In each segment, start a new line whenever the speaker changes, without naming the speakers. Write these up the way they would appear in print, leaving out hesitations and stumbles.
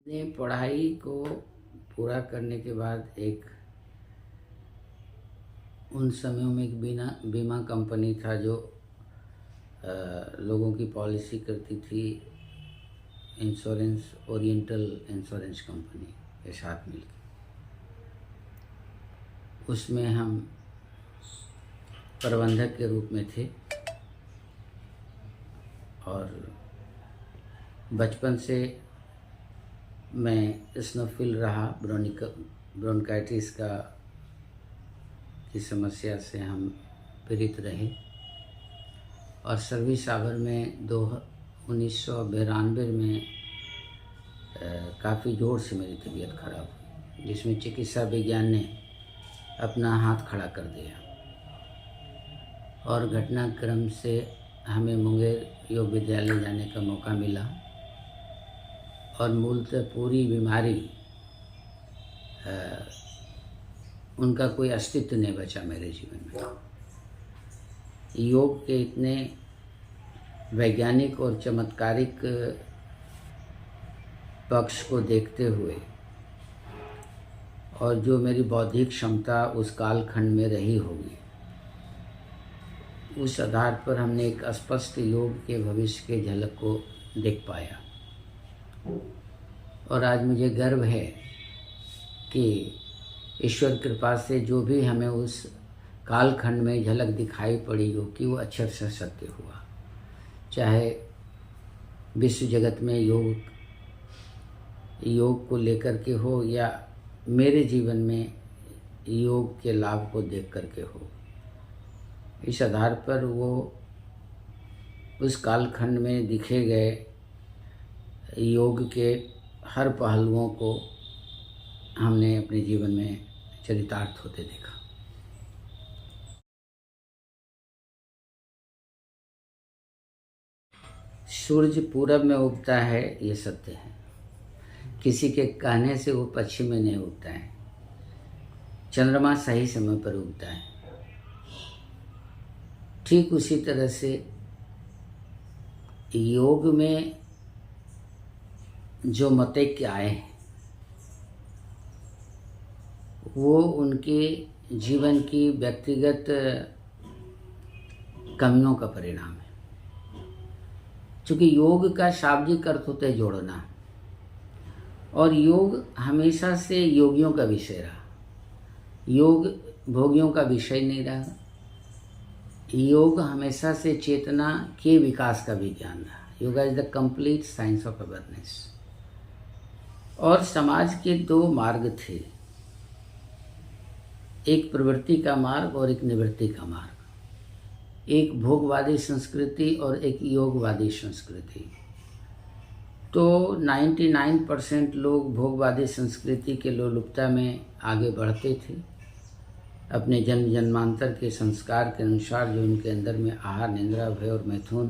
अपने पढ़ाई को पूरा करने के बाद उन समयों में एक बीमा कंपनी था जो लोगों की पॉलिसी करती थी, इंश्योरेंस, ओरिएंटल इंश्योरेंस कंपनी के साथ मिलकर। उसमें हम प्रबंधक के रूप में थे और बचपन से मैं स्नोफिल रहा। ब्रोंकाइटिस की समस्या से हम पीड़ित रहे और सर्विस आवर में 1992 में काफ़ी जोर से मेरी तबीयत खराब हुई, जिसमें चिकित्सा विज्ञान ने अपना हाथ खड़ा कर दिया और घटनाक्रम से हमें मुंगेर योग विद्यालय जाने का मौका मिला और मूलतः पूरी बीमारी उनका कोई अस्तित्व नहीं बचा मेरे जीवन में। योग के इतने वैज्ञानिक और चमत्कारिक पक्ष को देखते हुए और जो मेरी बौद्धिक क्षमता उस कालखंड में रही होगी, उस आधार पर हमने एक स्पष्ट योग के भविष्य के झलक को देख पाया। और आज मुझे गर्व है कि ईश्वर कृपा से जो भी हमें उस कालखंड में झलक दिखाई पड़ी योग की, वो अक्षर से सत्य हुआ। चाहे विश्व जगत में योग को लेकर के हो या मेरे जीवन में योग के लाभ को देख कर के हो, इस आधार पर वो उस कालखंड में दिखे गए योग के हर पहलुओं को हमने अपने जीवन में चरितार्थ होते देखा। सूरज पूरब में उगता है, ये सत्य है। किसी के कहने से वो पश्चिम में नहीं उगता है। चंद्रमा सही समय पर उगता है। ठीक उसी तरह से योग में जो मतैक्य आए हैं, वो उनके जीवन की व्यक्तिगत कमियों का परिणाम है। क्योंकि योग का शाब्दिक अर्थ होता है जोड़ना। और योग हमेशा से योगियों का विषय रहा। योग भोगियों का विषय नहीं रहा। योग हमेशा से चेतना के विकास का विज्ञान रहा। Yoga is the complete science of awareness. और समाज के दो मार्ग थे, एक प्रवृत्ति का मार्ग और एक निवृत्ति का मार्ग, एक भोगवादी संस्कृति और एक योगवादी संस्कृति। तो 99% लोग भोगवादी संस्कृति के लोलुपता में आगे बढ़ते थे। अपने जन्म जन्मांतर के संस्कार के अनुसार जो उनके अंदर में आहार, निद्रा, भय और मैथुन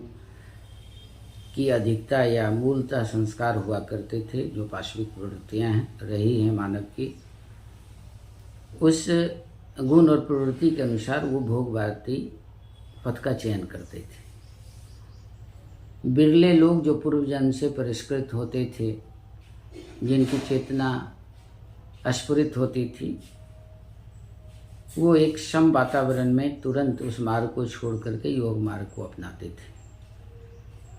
की अधिकता या मूलतः संस्कार हुआ करते थे, जो पाशविक प्रवृत्तियाँ रही हैं मानव की, उस गुण और प्रवृत्ति के अनुसार वो भोगवादी पथ का चयन करते थे। बिरले लोग जो पूर्व जन्म से परिष्कृत होते थे, जिनकी चेतना अस्फुरित होती थी, वो एक सम वातावरण में तुरंत उस मार्ग को छोड़ करके योग मार्ग को अपनाते थे।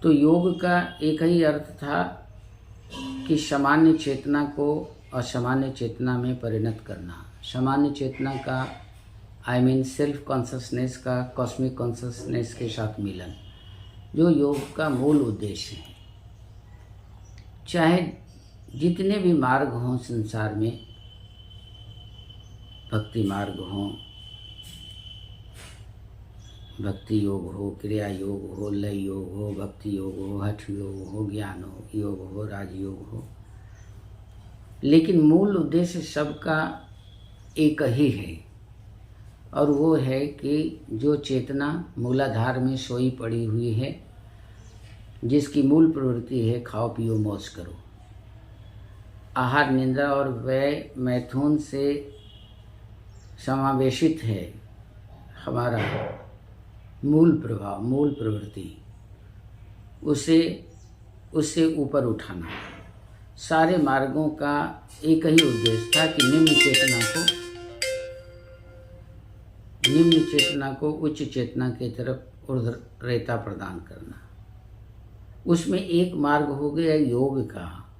तो योग का एक ही अर्थ था कि सामान्य चेतना को असामान्य चेतना में परिणत करना। सामान्य चेतना का सेल्फ कॉन्शसनेस का कॉस्मिक कॉन्शसनेस के साथ मिलन, जो योग का मूल उद्देश्य है। चाहे जितने भी मार्ग हों संसार में, भक्ति मार्ग हो, भक्ति योग हो, क्रिया योग हो, लय योग हो, भक्ति योग हो, हठ योग हो, ज्ञान योग हो, राजयोग हो, लेकिन मूल उद्देश्य सबका एक ही है, और वो है कि जो चेतना मूलाधार में सोई पड़ी हुई है, जिसकी मूल प्रवृत्ति है खाओ पियो मौज करो, आहार, निद्रा और व्यय मैथुन से समावेशित है हमारा मूल प्रभाव, मूल प्रवृत्ति, उससे ऊपर उठाना। सारे मार्गों का एक ही उद्देश्य था कि निम्न चेतना को उच्च चेतना की तरफ ऊर्ध्वरेता प्रदान करना। उसमें एक मार्ग हो गया योग का।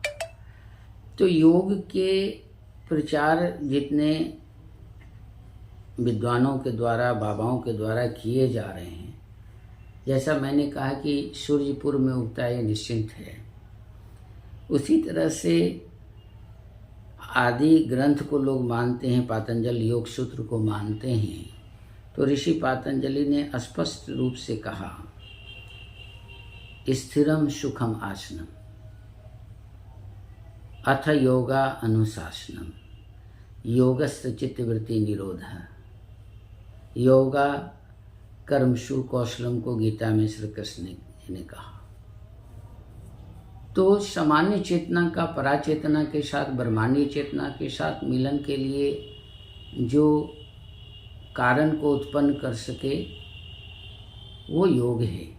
तो योग के प्रचार जितने विद्वानों के द्वारा, बाबाओं के द्वारा किए जा रहे हैं, जैसा मैंने कहा कि सूर्यपुर में उगता है निश्चिंत है, उसी तरह से आदि ग्रंथ को लोग मानते हैं, पातंजल योग सूत्र को मानते हैं। तो ऋषि पातंजलि ने स्पष्ट रूप से कहा, स्थिरम सुखम आसनम अथ योगा अनुशासनम योगस्थ चित्तवृत्ति निरोधः। योगा कर्मशु कौशलम को गीता में श्री कृष्ण ने कहा। तो सामान्य चेतना का पराचेतना के साथ, ब्रह्मांडीय चेतना के साथ मिलन के लिए जो कारण को उत्पन्न कर सके वो योग है।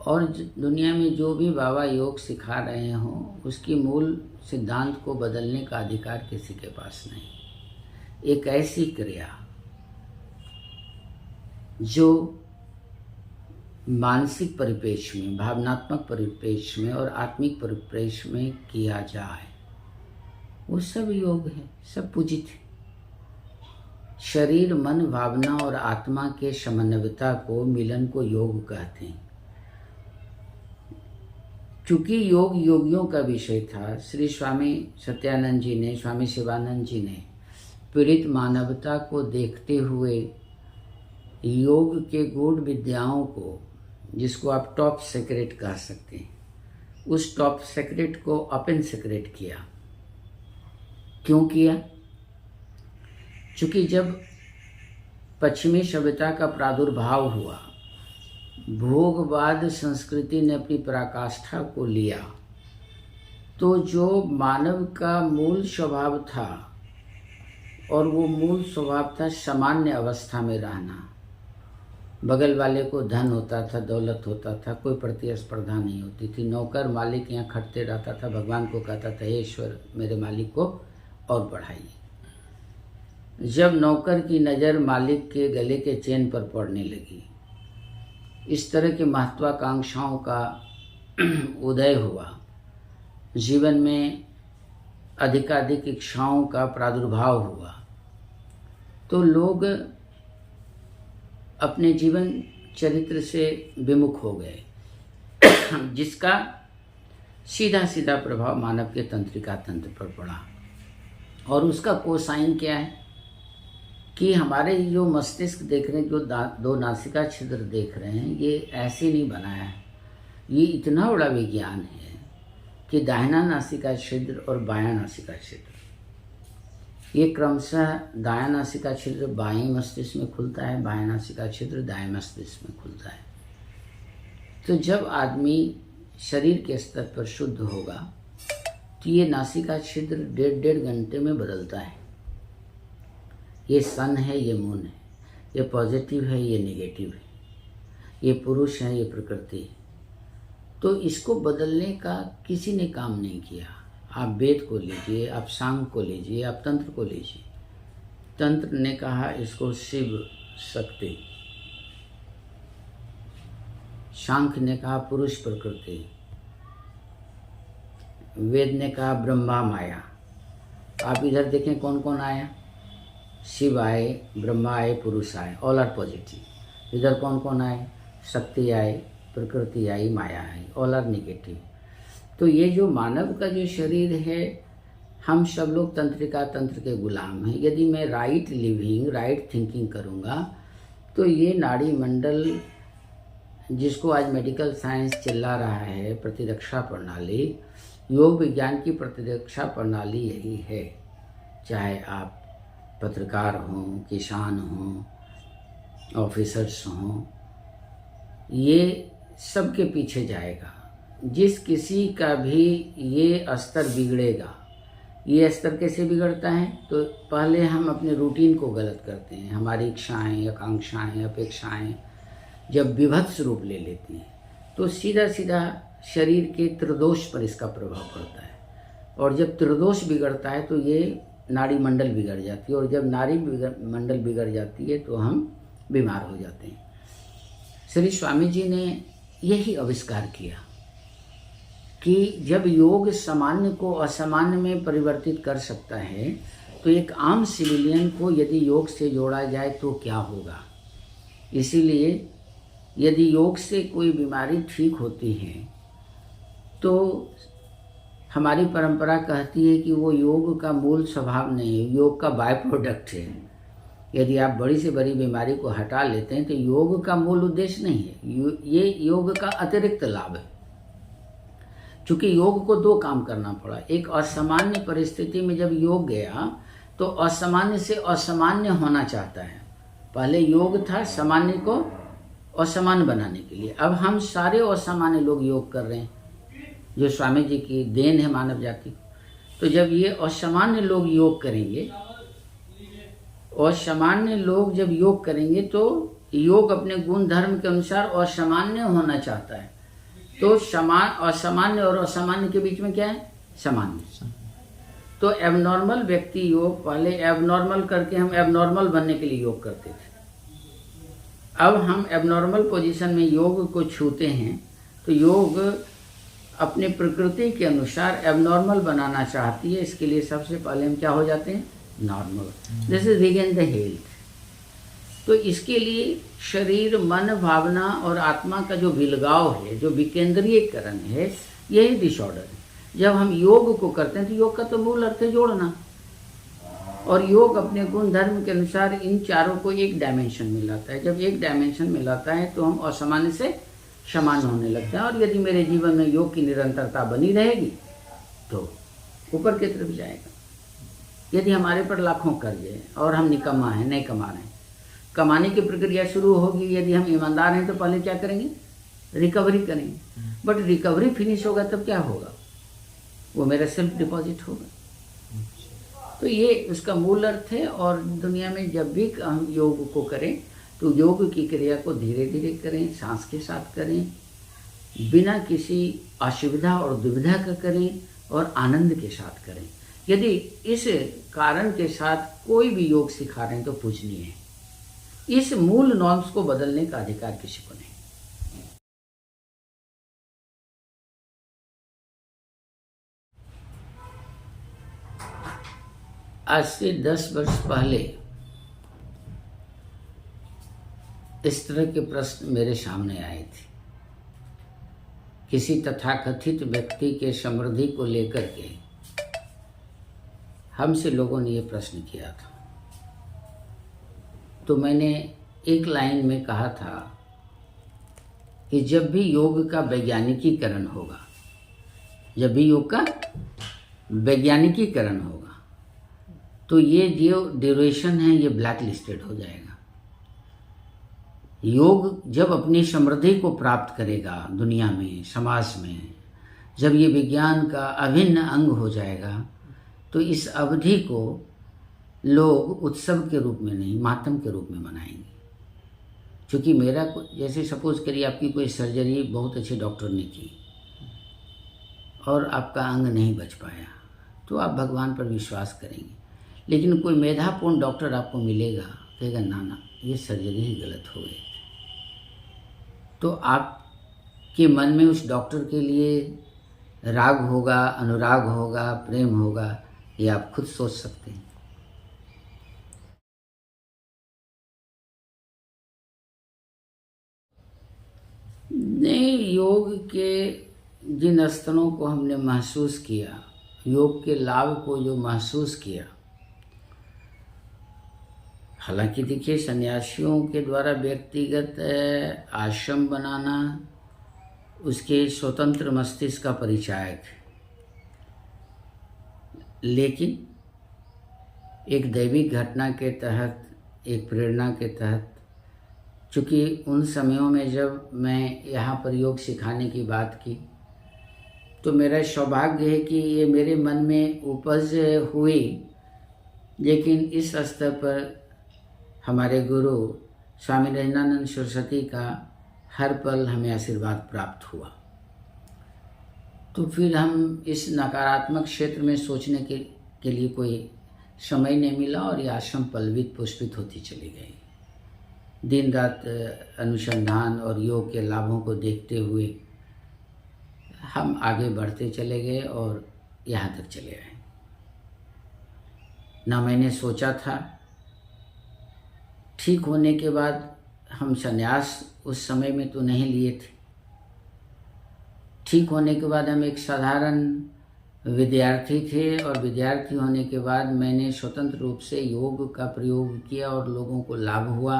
और दुनिया में जो भी बाबा योग सिखा रहे हों, उसकी मूल सिद्धांत को बदलने का अधिकार किसी के पास नहीं। एक ऐसी क्रिया जो मानसिक परिप्रेक्ष्य में, भावनात्मक परिप्रेक्ष्य में और आत्मिक परिप्रेक्ष्य में किया जाए, वो सब योग है, सब पूजित है। शरीर, मन, भावना और आत्मा के समन्वयता को, मिलन को योग कहते हैं। चूँकि योग योगियों का विषय था, श्री स्वामी सत्यानंद जी ने, स्वामी शिवानंद जी ने पीड़ित मानवता को देखते हुए योग के गूढ़ विद्याओं को, जिसको आप टॉप सीक्रेट कह सकते हैं, उस टॉप सीक्रेट को ओपन सीक्रेट किया। क्यों किया? चूँकि जब पश्चिमी सभ्यता का प्रादुर्भाव हुआ, भोगवाद संस्कृति ने अपनी पराकाष्ठा को लिया, तो जो मानव का मूल स्वभाव था, और वो मूल स्वभाव था सामान्य अवस्था में रहना। बगल वाले को धन होता था, दौलत होता था, कोई प्रतिस्पर्धा नहीं होती थी। नौकर मालिक यहाँ खटते रहता था, भगवान को कहता था, हे ईश्वर मेरे मालिक को और बढ़ाइए। जब नौकर की नज़र मालिक के गले के चेन पर पड़ने लगी, इस तरह की महत्वाकांक्षाओं का उदय हुआ, जीवन में अधिकाधिक इच्छाओं का प्रादुर्भाव हुआ तो लोग अपने जीवन चरित्र से विमुख हो गए, जिसका सीधा सीधा प्रभाव मानव के तंत्रिका तंत्र पर पड़ा। और उसका कोसाइन क्या है कि हमारे जो मस्तिष्क देख रहे हैं, जो दो नासिका छिद्र देख रहे हैं, ये ऐसे नहीं बनाया है। ये इतना बड़ा विज्ञान है कि दाहिना नासिका छिद्र और बायां नासिका छिद्र, ये क्रमशः दायां नासिका छिद्र बाएं मस्तिष्क में खुलता है, बायां नासिका छिद्र दाएं मस्तिष्क में खुलता है। तो जब आदमी शरीर के स्तर पर शुद्ध होगा तो ये नासिका छिद्र 1.5 घंटे में बदलता है। ये सन है, ये मून है, ये पॉजिटिव है, ये नेगेटिव है, ये पुरुष है, ये प्रकृति है। तो इसको बदलने का किसी ने काम नहीं किया। आप वेद को लीजिए, आप सांग को लीजिए, आप तंत्र को लीजिए। तंत्र ने कहा इसको शिव शक्ति, सांख्य ने कहा पुरुष प्रकृति, वेद ने कहा ब्रह्मा माया। आप इधर देखें कौन कौन आया, शिव आए, ब्रह्मा आए, पुरुष आए, ऑल आर पॉजिटिव। इधर कौन कौन आए, शक्ति आए, प्रकृति आई, माया आई, ऑल आर नेगेटिव। तो ये जो मानव का जो शरीर है, हम सब लोग तंत्रिका तंत्र के गुलाम हैं। यदि मैं राइट लिविंग, राइट थिंकिंग करूँगा तो ये नाड़ी मंडल, जिसको आज मेडिकल साइंस चिल्ला रहा है प्रतिरक्षा प्रणाली, योग विज्ञान की प्रतिरक्षा प्रणाली यही है। चाहे आप पत्रकार हों, किसान हों, ऑफिसर्स हों, ये सबके पीछे जाएगा। जिस किसी का भी ये स्तर बिगड़ेगा, ये स्तर कैसे बिगड़ता है, तो पहले हम अपने रूटीन को गलत करते हैं। हमारी इच्छाएं, आकांक्षाएं, अपेक्षाएं जब विभत्स रूप ले लेती हैं तो सीधा सीधा शरीर के त्रिदोष पर इसका प्रभाव पड़ता है। और जब त्रिदोष बिगड़ता है तो ये नाड़ी मंडल बिगड़ जाती है, और जब नाड़ी मंडल बिगड़ जाती है तो हम बीमार हो जाते हैं। श्री स्वामी जी ने यही आविष्कार किया कि जब योग सामान्य को असामान्य में परिवर्तित कर सकता है तो एक आम सिविलियन को यदि योग से जोड़ा जाए तो क्या होगा। इसीलिए यदि योग से कोई बीमारी ठीक होती है तो हमारी परंपरा कहती है कि वो योग का मूल स्वभाव नहीं है, योग का बाय प्रोडक्ट है। यदि आप बड़ी से बड़ी बीमारी को हटा लेते हैं तो योग का मूल उद्देश्य नहीं है, ये योग का अतिरिक्त लाभ है। चूँकि योग को दो काम करना पड़ा। एक, असामान्य परिस्थिति में जब योग गया तो असामान्य से असामान्य होना चाहता है। पहले योग था सामान्य को असामान्य बनाने के लिए, अब हम सारे असामान्य लोग योग कर रहे हैं, जो स्वामी जी की देन है मानव जाति। तो जब ये असामान्य लोग योग करेंगे, असामान्य लोग जब योग करेंगे तो योग अपने गुण धर्म के अनुसार असामान्य होना चाहता है। तो असामान्य और असामान्य के बीच में क्या है, सामान्य। तो एबनॉर्मल व्यक्ति योग, पहले एबनॉर्मल करके हम एबनॉर्मल बनने के लिए योग करते थे। अब हम एबनॉर्मल पोजीशन में योग को छूते हैं तो योग अपने प्रकृति के अनुसार एबनॉर्मल बनाना चाहती है। इसके लिए सबसे पहले हम क्या हो जाते हैं, normal. This is regain the health. तो इसके लिए शरीर, मन, भावना और आत्मा का जो विलगाव है, जो विकेंद्रीयकरण है, यही डिसऑर्डर है। जब हम योग को करते हैं तो योग का तो मूल अर्थ है जोड़ना, और योग अपने गुण धर्म के अनुसार इन चारों को एक डायमेंशन में लाता है। जब एक डायमेंशन में लाता है तो हम असामान्य से सामान्य होने लगता है। और यदि मेरे जीवन में योग की निरंतरता बनी रहेगी तो ऊपर की तरफ जाएगा। यदि हमारे पर लाखों कर्ज है और हम निकम्मा हैं, नहीं कमा रहे हैं, कमाने की प्रक्रिया शुरू होगी। यदि हम ईमानदार हैं तो पहले क्या करेंगे, रिकवरी करेंगे। बट रिकवरी फिनिश होगा तब क्या होगा, वो मेरा सेल्फ डिपॉजिट होगा। तो ये उसका मूल अर्थ है। और दुनिया में जब भी हम योग को करें तो योग की क्रिया को धीरे धीरे करें, सांस के साथ करें, बिना किसी असुविधा और दुविधा का करें, और आनंद के साथ करें। यदि इस कारण के साथ कोई भी योग सिखा रहे हैं तो पूजनीय है। इस मूल नॉर्म्स को बदलने का अधिकार किसी को नहीं। आज से 10 वर्ष पहले इस तरह के प्रश्न मेरे सामने आए थे। किसी तथाकथित व्यक्ति के समृद्धि को लेकर के हमसे लोगों ने ये प्रश्न किया था। तो मैंने एक लाइन में कहा था कि जब भी योग का वैज्ञानिकीकरण होगा, जब भी योग का वैज्ञानिकीकरण होगा, तो ये जो ड्यूरेशन है ये ब्लैक लिस्टेड हो जाएगा। योग जब अपनी समृद्धि को प्राप्त करेगा दुनिया में, समाज में, जब ये विज्ञान का अभिन्न अंग हो जाएगा, तो इस अवधि को लोग उत्सव के रूप में नहीं, मातम के रूप में मनाएंगे। क्योंकि मेरा जैसे सपोज करिए आपकी कोई सर्जरी बहुत अच्छे डॉक्टर ने की और आपका अंग नहीं बच पाया, तो आप भगवान पर विश्वास करेंगे। लेकिन कोई मेधापूर्ण डॉक्टर आपको मिलेगा, कहेगा ना ना ये सर्जरी ही गलत हो गई, तो आपके मन में उस डॉक्टर के लिए राग होगा, अनुराग होगा, प्रेम होगा, ये आप खुद सोच सकते हैं। नहीं, योग के जिन स्तरों को हमने महसूस किया, योग के लाभ को जो महसूस किया, हालांकि देखिए सन्यासियों के द्वारा व्यक्तिगत आश्रम बनाना उसके स्वतंत्र मस्तिष्क का परिचायक है, लेकिन एक दैविक घटना के तहत, एक प्रेरणा के तहत, चूँकि उन समयों में जब मैं यहाँ पर योग सिखाने की बात की, तो मेरा सौभाग्य है कि ये मेरे मन में उपज हुई, लेकिन इस स्तर पर हमारे गुरु स्वामी रजनानंद सरस्वती का हर पल हमें आशीर्वाद प्राप्त हुआ। तो फिर हम इस नकारात्मक क्षेत्र में सोचने के लिए कोई समय नहीं मिला और ये आश्रम पल्वित पुष्पित होती चली गई। दिन रात अनुसंधान और योग के लाभों को देखते हुए हम आगे बढ़ते चले गए और यहाँ तक चले आए। ना मैंने सोचा था, ठीक होने के बाद हम संन्यास उस समय में तो नहीं लिए थे। ठीक होने के बाद हम एक साधारण विद्यार्थी थे और विद्यार्थी होने के बाद मैंने स्वतंत्र रूप से योग का प्रयोग किया और लोगों को लाभ हुआ।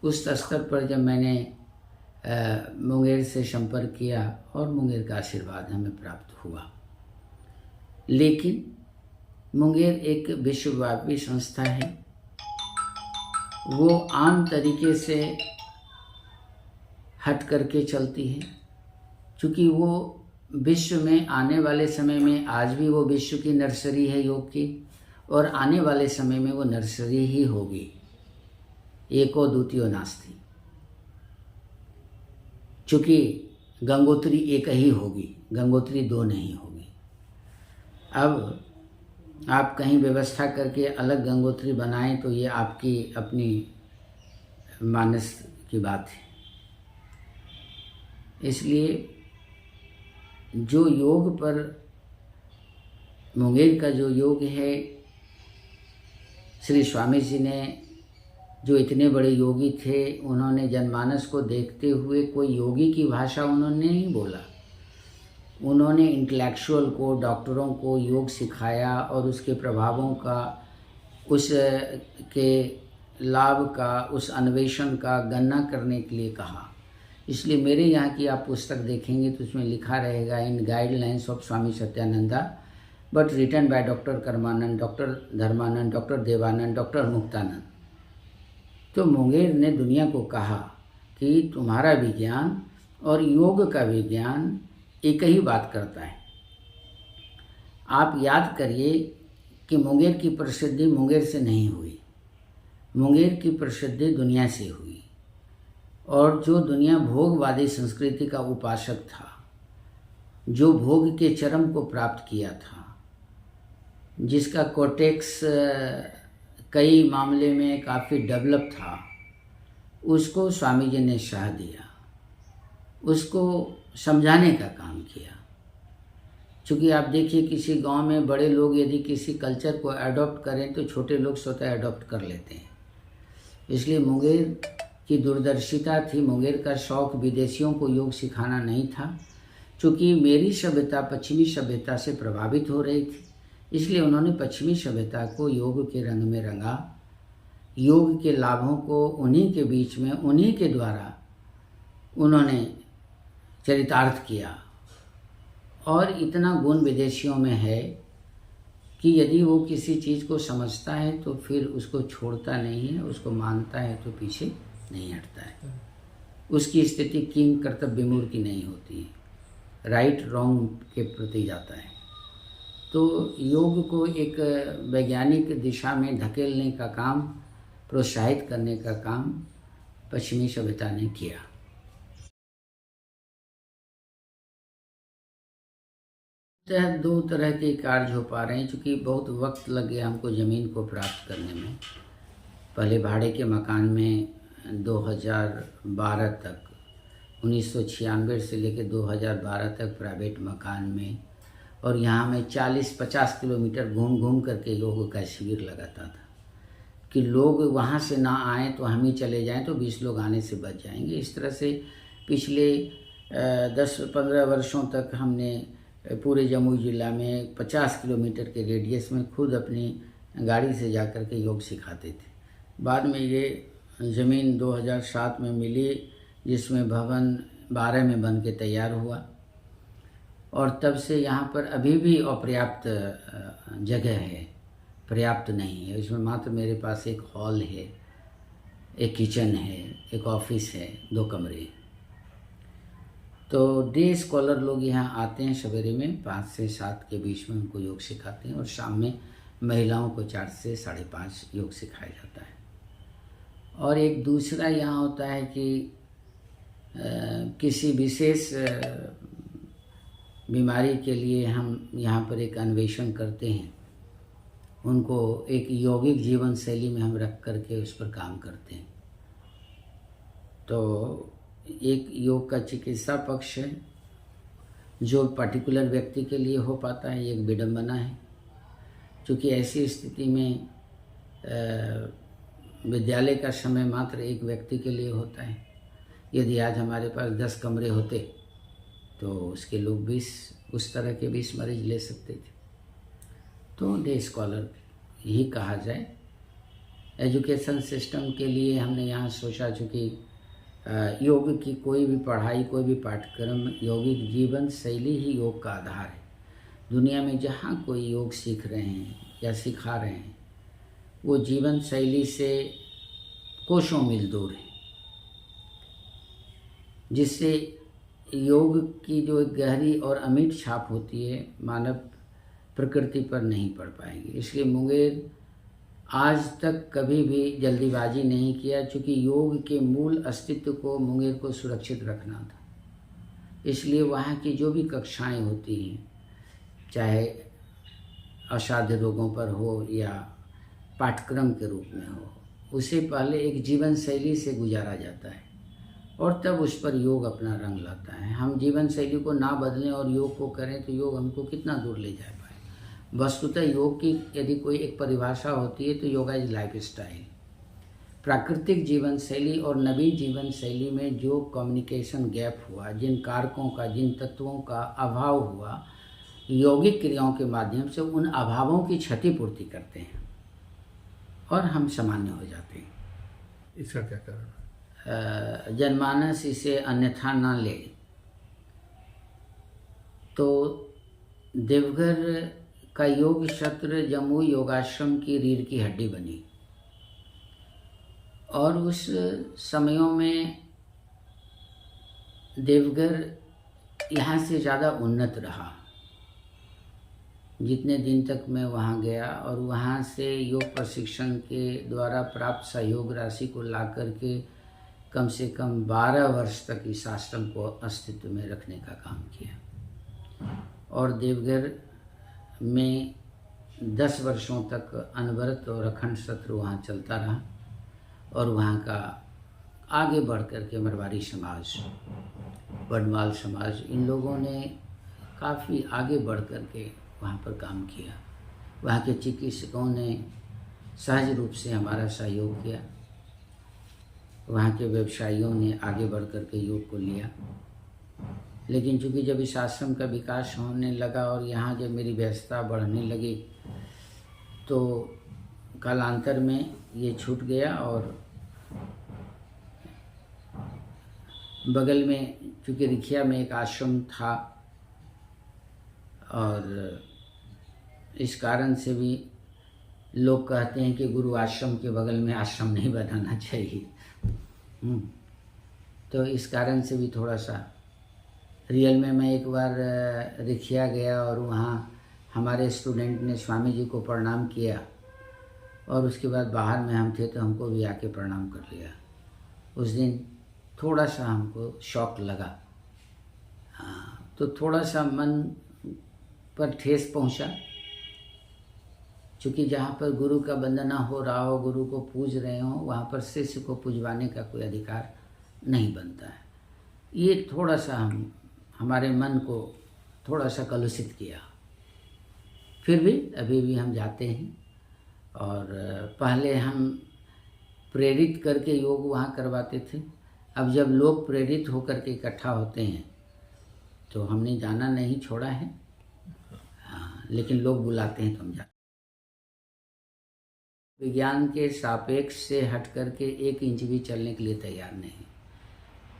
उस स्तर पर जब मैंने मुंगेर से संपर्क किया और मुंगेर का आशीर्वाद हमें प्राप्त हुआ। लेकिन मुंगेर एक विश्वव्यापी संस्था है, वो आम तरीके से हट करके चलती है, क्योंकि वो विश्व में आने वाले समय में, आज भी वो विश्व की नर्सरी है योग की, और आने वाले समय में वो नर्सरी ही होगी, एको द्वितीयो नास्ति। चूँकि गंगोत्री एक ही होगी, गंगोत्री दो नहीं होगी। अब आप कहीं व्यवस्था करके अलग गंगोत्री बनाएं तो ये आपकी अपनी मानस की बात है। इसलिए जो योग पर, मुंगेर का जो योग है, श्री स्वामी जी ने, जो इतने बड़े योगी थे, उन्होंने जनमानस को देखते हुए कोई योगी की भाषा उन्होंने नहीं बोला। उन्होंने इंटेलेक्चुअल को, डॉक्टरों को योग सिखाया और उसके प्रभावों का, उस के लाभ का, उस अन्वेषण का गणना करने के लिए कहा। इसलिए मेरे यहाँ की आप पुस्तक देखेंगे तो उसमें लिखा रहेगा, in guidelines of Swami Satyananda but written by doctor Karmananda, doctor Dharmananda, doctor Devananda, doctor Muktananda. तो मुंगेर ने दुनिया को कहा कि तुम्हारा विज्ञान और योग का विज्ञान एक ही बात करता है। आप याद करिए कि मुंगेर की प्रसिद्धि मुंगेर से नहीं हुई, मुंगेर की प्रसिद्धि दुनिया से हुई। और जो दुनिया भोगवादी संस्कृति का उपासक था, जो भोग के चरम को प्राप्त किया था, जिसका कोर्टेक्स कई मामले में काफ़ी डेवलप था, उसको स्वामी जी ने शाह दिया, उसको समझाने का काम किया। चूँकि आप देखिए किसी गांव में बड़े लोग यदि किसी कल्चर को अडॉप्ट करें तो छोटे लोग स्वतः अडॉप्ट कर लेते हैं। इसलिए मुंगेर की दूरदर्शिता थी, मुंगेर का शौक़ विदेशियों को योग सिखाना नहीं था। चूँकि मेरी सभ्यता पश्चिमी सभ्यता से प्रभावित हो रही थी, इसलिए उन्होंने पश्चिमी सभ्यता को योग के रंग में रंगा, योग के लाभों को उन्हीं के बीच में, उन्हीं के द्वारा उन्होंने चरितार्थ किया। और इतना गुण विदेशियों में है कि यदि वो किसी चीज़ को समझता है तो फिर उसको छोड़ता नहीं है, उसको मानता है तो पीछे नहीं हटता है। उसकी स्थिति किंग कर्तव्य विमूढ़ की नहीं होती है, राइट रॉन्ग के प्रति जाता है। तो योग को एक वैज्ञानिक दिशा में धकेलने का काम, प्रोत्साहित करने का काम पश्चिमी सभ्यता ने किया। दो तरह के कार्य हो पा रहे हैं, चूँकि बहुत वक्त लग गया हमको ज़मीन को प्राप्त करने में। पहले भाड़े के मकान में 2012 तक, 1996 से लेकर 2012 तक प्राइवेट मकान में, और यहाँ मैं 40-50 किलोमीटर घूम घूम करके योग का शिविर लगाता था कि लोग वहाँ से ना आएँ तो हम ही चले जाएँ तो 20 लोग आने से बच जाएंगे। इस तरह से पिछले 10-15 वर्षों तक हमने पूरे जमुई ज़िला में 50 किलोमीटर के रेडियस में खुद अपनी गाड़ी से जा कर के योग सिखाते थे। बाद में ये ज़मीन 2007 में मिली, जिसमें भवन 12 में बन के तैयार हुआ, और तब से यहाँ पर अभी भी अपर्याप्त जगह है, पर्याप्त नहीं है। इसमें मात्र मेरे पास एक हॉल है, एक किचन है, एक ऑफिस है, 2 कमरे। तो डे स्कॉलर लोग यहाँ आते हैं सवेरे में 5 से 7 के बीच में, उनको योग सिखाते हैं, और शाम में महिलाओं को 4 से 5:30 योग सिखाया जाता है। और एक दूसरा यहाँ होता है कि किसी विशेष बीमारी के लिए हम यहाँ पर एक अन्वेषण करते हैं, उनको एक यौगिक जीवन शैली में हम रख करके उस पर काम करते हैं। तो एक योग का चिकित्सा पक्ष है जो पर्टिकुलर व्यक्ति के लिए हो पाता है, एक विडंबना है, क्योंकि ऐसी स्थिति में विद्यालय का समय मात्र एक व्यक्ति के लिए होता है। यदि आज हमारे पास 10 कमरे होते तो उसके लोग 20, उस तरह के 20 मरीज ले सकते थे। तो डे स्कॉलर ही कहा जाए। एजुकेशन सिस्टम के लिए हमने यहाँ सोचा, चूँकि योग की कोई भी पढ़ाई, कोई भी पाठ्यक्रम, यौगिक जीवन शैली ही योग का आधार है। दुनिया में जहाँ कोई योग सीख रहे हैं या सिखा रहे हैं, वो जीवन शैली से कोसों मील दूर है, जिससे योग की जो एक गहरी और अमिट छाप होती है मानव प्रकृति पर नहीं पड़ पाएगी। इसलिए मुंगेर आज तक कभी भी जल्दीबाजी नहीं किया, चूँकि योग के मूल अस्तित्व को, मुंगेर को सुरक्षित रखना था। इसलिए वहाँ की जो भी कक्षाएं होती हैं, चाहे असाध्य रोगों पर हो या पाठ्यक्रम के रूप में हो, उसे पहले एक जीवन शैली से गुजारा जाता है और तब उस पर योग अपना रंग लाता है। हम जीवन शैली को ना बदलें और योग को करें तो योग हमको कितना दूर ले जा पाए। वस्तुतः योग की यदि कोई एक परिभाषा होती है तो योगा इज लाइफ स्टाइल। प्राकृतिक जीवन शैली और नवीन जीवन शैली में जो कम्युनिकेशन गैप हुआ, जिन कारकों का, जिन तत्वों का अभाव हुआ, यौगिक क्रियाओं के माध्यम से उन अभावों की क्षतिपूर्ति करते हैं और हम सामान्य हो जाते हैं।
इसका क्या कारण है?
जनमानस इसे अन्यथा न ले तो देवघर का योग सत्र जमुई योगाश्रम की रीढ़ की हड्डी बनी, और उस समयों में देवघर यहाँ से ज़्यादा उन्नत रहा जितने दिन तक मैं वहाँ गया, और वहाँ से योग प्रशिक्षण के द्वारा प्राप्त सहयोग राशि को ला करके कम से कम 12 वर्ष तक इस आश्रम को अस्तित्व में रखने का काम किया। और देवघर में 10 वर्षों तक अनवरत और अखंड सत्र वहाँ चलता रहा, और वहाँ का आगे बढ़ कर के मरवाड़ी समाज, वडमाल समाज, इन लोगों ने काफ़ी आगे बढ़ कर के वहाँ पर काम किया। वहाँ के चिकित्सकों ने सहज रूप से हमारा सहयोग किया। वहाँ के व्यवसायियों ने आगे बढ़ कर के योग को लिया। लेकिन चूँकि जब इस आश्रम का विकास होने लगा और यहाँ जब मेरी व्यस्तता बढ़ने लगी तो कालांतर में ये छूट गया। और बगल में चूँकि रिखिया में एक आश्रम था और इस कारण से भी लोग कहते हैं कि गुरु आश्रम के बगल में आश्रम नहीं बनाना चाहिए। तो इस कारण से भी थोड़ा सा रियल में मैं एक बार रिखिया गया और वहाँ हमारे स्टूडेंट ने स्वामी जी को प्रणाम किया और उसके बाद बाहर में हम थे तो हमको भी आके प्रणाम कर लिया। उस दिन थोड़ा सा हमको शॉक लगा। हाँ, तो थोड़ा सा मन पर ठेस पहुँचा। चूँकि जहाँ पर गुरु का वंदना हो रहा हो, गुरु को पूज रहे हो, वहाँ पर शिष्य को पूजवाने का कोई अधिकार नहीं बनता है। ये थोड़ा सा हमारे मन को थोड़ा सा कलुषित किया। फिर भी अभी भी हम जाते हैं और पहले हम प्रेरित करके योग वहाँ करवाते थे। अब जब लोग प्रेरित होकर के इकट्ठा होते हैं तो हमने जाना नहीं छोड़ा है। हाँ, लेकिन लोग बुलाते हैं तो हम जाते। विज्ञान के सापेक्ष से हट करके 1 इंच भी चलने के लिए तैयार नहीं।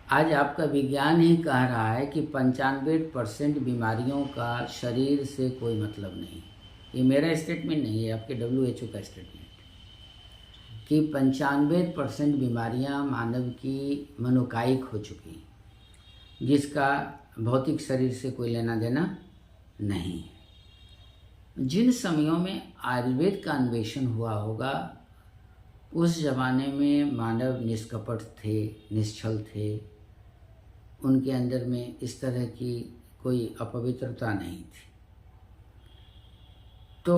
आज आपका विज्ञान ही कह रहा है कि 95% बीमारियों का शरीर से कोई मतलब नहीं। ये मेरा स्टेटमेंट नहीं है, आपके WHO का स्टेटमेंट कि 95% बीमारियां मानव की मनोकायिक हो चुकी, जिसका भौतिक शरीर से कोई लेना देना नहीं। जिन समयों में आयुर्वेद का अन्वेषण हुआ होगा उस ज़माने में मानव निष्कपट थे, निश्चल थे। उनके अंदर में इस तरह की कोई अपवित्रता नहीं थी। तो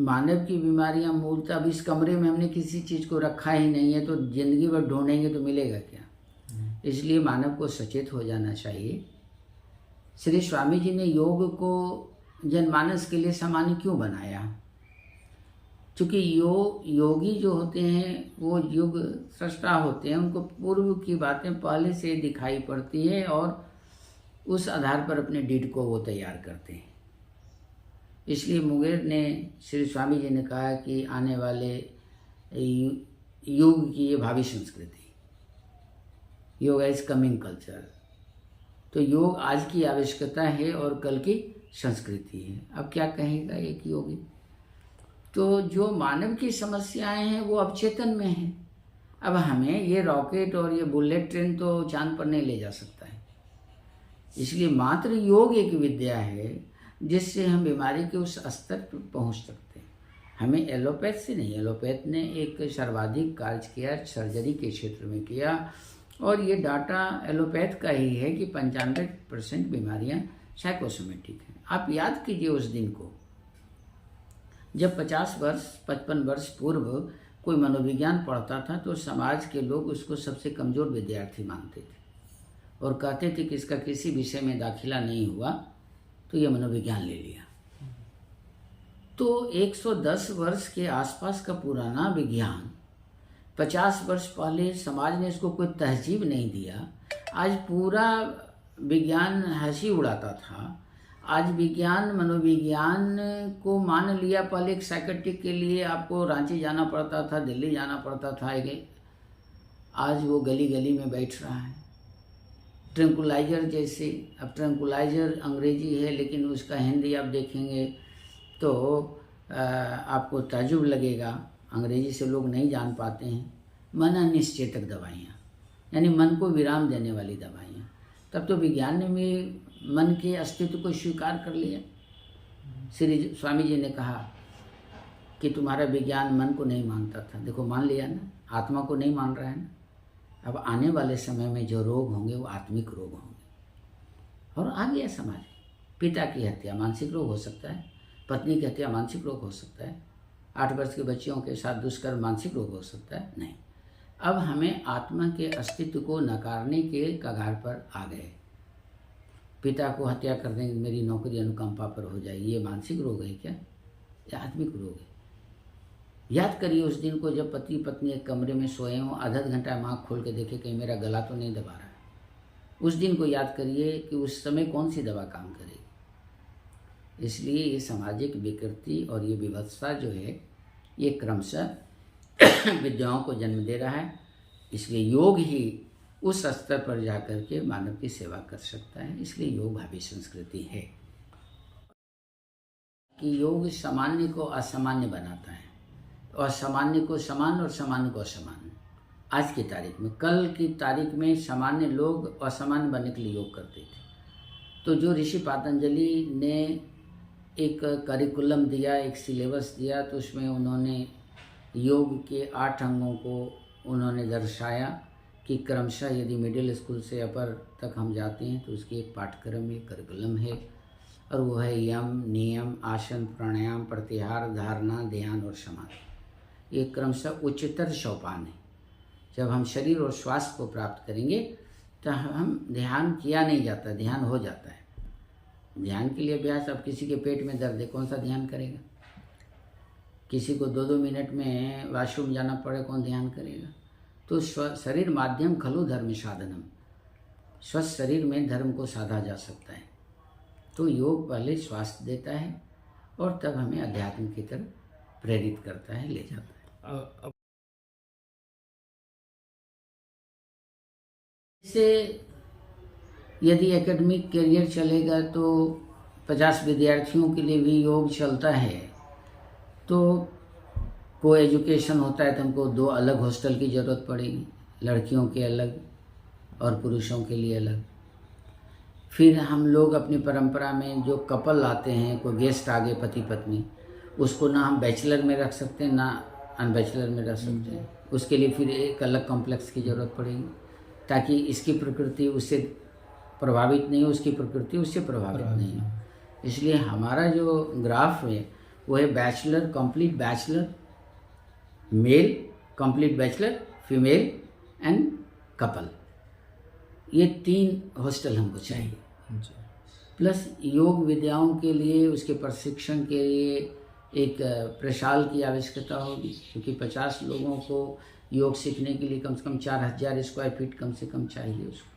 मानव की बीमारियां मूलतः अब इस कमरे में हमने किसी चीज़ को रखा ही नहीं है तो ज़िंदगी भर ढूंढेंगे तो मिलेगा क्या। इसलिए मानव को सचेत हो जाना चाहिए। श्री स्वामी जी ने योग को जनमानस के लिए सामान्य क्यों बनाया? क्योंकि योगी जो होते हैं वो युग सृष्टा होते हैं, उनको पूर्व की बातें पहले से दिखाई पड़ती है और उस आधार पर अपने डीड को वो तैयार करते हैं। इसलिए मुंगेर ने श्री स्वामी जी ने कहा कि आने वाले युग की ये भावी संस्कृति, योग इज कमिंग कल्चर। तो योग आज की आवश्यकता है और कल की संस्कृति है। अब क्या कहेगा एक योगी? तो जो मानव की समस्याएं हैं वो अवचेतन में हैं। अब हमें ये रॉकेट और ये बुलेट ट्रेन तो चांद पर नहीं ले जा सकता है। इसलिए मात्र योग एक विद्या है जिससे हम बीमारी के उस स्तर पर पहुंच सकते हैं। हमें एलोपैथ से नहीं, एलोपैथ ने एक सर्वाधिक कार्य किया सर्जरी के क्षेत्र में किया और ये डाटा एलोपैथ का ही है कि 95% बीमारियां साइकोसोमेटिक हैं। आप याद कीजिए उस दिन को जब 50 वर्ष 55 वर्ष पूर्व कोई मनोविज्ञान पढ़ता था तो समाज के लोग उसको सबसे कमज़ोर विद्यार्थी मानते थे और कहते थे कि इसका किसी विषय में दाखिला नहीं हुआ तो ये मनोविज्ञान ले लिया। तो 110 वर्ष के आसपास का पुराना विज्ञान 50 वर्ष पहले समाज ने इसको कोई तहजीब नहीं दिया। आज पूरा विज्ञान हंसी उड़ाता था। आज विज्ञान मनोविज्ञान को मान लिया। पहले एक साइकेट्रिक के लिए आपको रांची जाना पड़ता था, दिल्ली जाना पड़ता था। आज वो गली गली में बैठ रहा है। ट्रैंकुलाइजर जैसे, अब ट्रैंकुलाइजर अंग्रेजी है लेकिन उसका हिंदी आप देखेंगे तो आपको ताजुब लगेगा। अंग्रेजी से लोग नहीं जान पाते हैं। मन अनिश्चेतक दवाइयाँ, यानी मन को विराम देने वाली दवाइयाँ। तब तो विज्ञान ने भी मन के अस्तित्व को स्वीकार कर लिया। श्री स्वामी जी ने कहा कि तुम्हारा विज्ञान मन को नहीं मानता था, देखो मान लिया ना, आत्मा को नहीं मान रहा है ना। अब आने वाले समय में जो रोग होंगे वो आत्मिक रोग होंगे। और आ गया समाज। पिता की हत्या मानसिक रोग हो सकता है, पत्नी की हत्या मानसिक रोग हो सकता है, 8 वर्ष के बच्चियों के साथ दुष्कर्म मानसिक रोग हो सकता है। नहीं, अब हमें आत्मा के अस्तित्व को नकारने के कगार पर आ गए। पिता को हत्या कर देंगे, मेरी नौकरी अनुकंपा पर हो जाएगी। ये मानसिक रोग है क्या? ये आत्मिक रोग है। याद करिए उस दिन को जब पति पत्नी एक कमरे में सोए हों, आधा घंटा आँख खोल के देखे कहीं मेरा गला तो नहीं दबा रहा है। उस दिन को याद करिए कि उस समय कौन सी दवा काम करेगी। इसलिए ये सामाजिक विकृति और ये विवत्सता जो है ये क्रमशः विद्याओं को जन्म दे रहा है। इसलिए योग ही उस स्तर पर जाकर के मानव की सेवा कर सकता है। इसलिए योग भावी संस्कृति है कि योग सामान्य को असामान्य बनाता है और सामान्य को समान और सामान्य को असामान्य। आज की तारीख में, कल की तारीख में सामान्य लोग असामान्य बनने के लिए योग करते थे। तो जो ऋषि पतंजलि ने एक करिकुलम दिया, एक सिलेबस दिया, तो उसमें उन्होंने योग के 8 अंगों को उन्होंने दर्शाया कि क्रमशः यदि मिडिल स्कूल से अपर तक हम जाते हैं तो उसकी एक पाठ्यक्रम, एक करिकुलम है और वो है यम, नियम, आसन, प्राणायाम, प्रत्याहार, धारणा, ध्यान और समाधि। ये क्रमशः उच्चतर सोपान है। जब हम शरीर और स्वास्थ्य को प्राप्त करेंगे तो हम ध्यान किया नहीं जाता, ध्यान हो जाता है। ध्यान के लिए अभ्यास, अब किसी के पेट में दर्द है, कौन सा ध्यान करेगा? किसी को 2-2 मिनट में वॉशरूम जाना पड़े, कौन ध्यान करेगा? तो शरीर माध्यम खलु धर्म साधनम, स्वस्थ शरीर में धर्म को साधा जा सकता है। तो योग पहले स्वास्थ्य देता है और तब हमें अध्यात्म की तरफ प्रेरित करता है, ले जाता है। इससे यदि एकेडमिक करियर चलेगा तो 50 विद्यार्थियों के लिए भी योग चलता है। तो को एजुकेशन होता है तो हमको 2 अलग हॉस्टल की ज़रूरत पड़ेगी, लड़कियों के अलग और पुरुषों के लिए अलग। फिर हम लोग अपनी परंपरा में जो कपल आते हैं, कोई गेस्ट आ गए पति पत्नी, उसको ना हम बैचलर में रख सकते हैं ना अनबैचलर में रख सकते हैं। उसके लिए फिर एक अलग कॉम्प्लेक्स की ज़रूरत पड़ेगी ताकि इसकी प्रकृति उससे प्रभावित नहीं हो, उसकी प्रकृति उससे प्रभावित नहीं हो। इसलिए हमारा जो ग्राफ है वो है bachelor, complete bachelor male, complete bachelor female and couple. ये 3 हॉस्टल हमको चाहिए। प्लस योग विद्याओं के लिए, उसके प्रशिक्षण के लिए एक प्रशाल की आवश्यकता होगी, क्योंकि 50 लोगों को योग सीखने के लिए कम से कम 4000 स्क्वायर फीट कम से कम चाहिए उसको।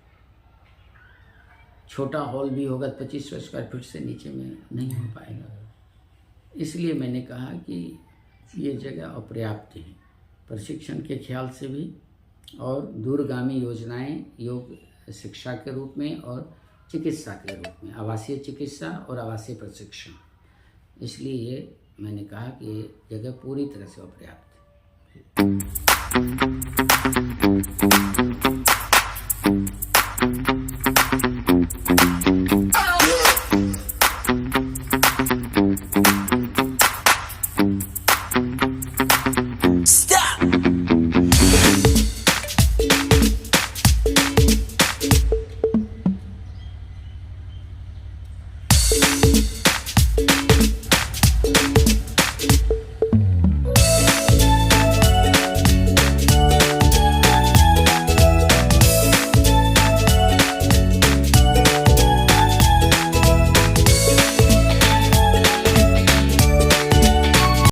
छोटा हॉल भी होगा 2500 स्क्वायर फीट से नीचे में नहीं हो पाएगा। इसलिए मैंने कहा कि ये जगह अपर्याप्त है प्रशिक्षण के ख्याल से भी, और दूरगामी योजनाएं योग शिक्षा के रूप में और चिकित्सा के रूप में, आवासीय चिकित्सा और आवासीय प्रशिक्षण। इसलिए ये मैंने कहा कि ये जगह पूरी तरह से अपर्याप्त है।